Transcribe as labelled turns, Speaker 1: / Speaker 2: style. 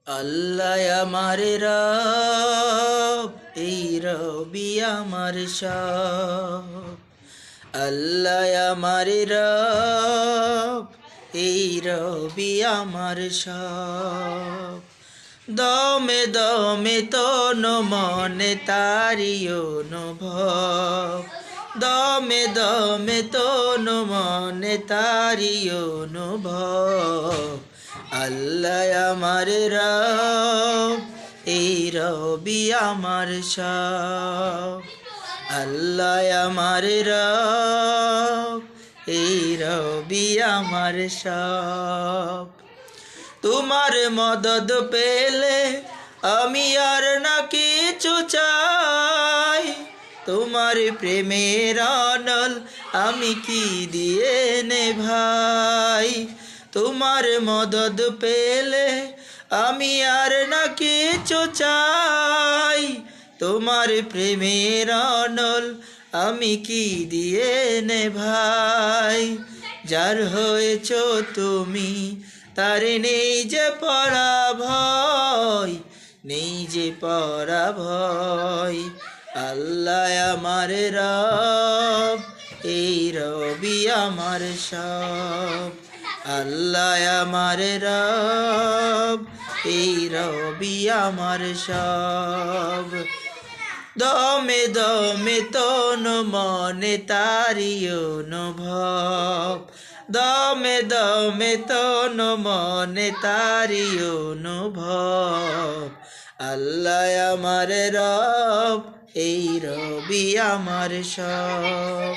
Speaker 1: আল্লাহ আমার রব, এই রবি আমার সব। আল্লাহ আমার রব, এই রবি আমার সব। দমে দমে তন মনে তারি অনুভব, দমে দমে তন মনে তারি অনুভব। আল্লাহ আমার রব, এই রবি আমার সব। আল্লাহ আমার রব, এই রবি আমার সব। তোমার মদদ পেলে আমি আর না কিছু চাই, তোমার প্রেমের অনল আমি কি দিয়ে নে ভাই। তোমার মদদ পেলে আমি আর না কিছু চাই, তোমার প্রেমের অনল আমি কি দিয়ে নে ভাই। যার হয়েছ তুমি তার নেই যে পরা ভয়, নেই যে পরা ভয়। আল্লাহ আমার রব, এই রবি আমার সব। আল্লাহ আমার রব, এই রবি আমার সব। দমে দমে তন মনে তারি অনুভব, দমে দমে তন মনে তারি অনুভব। আল্লাহ আমার রব, এই রবি আমার সব।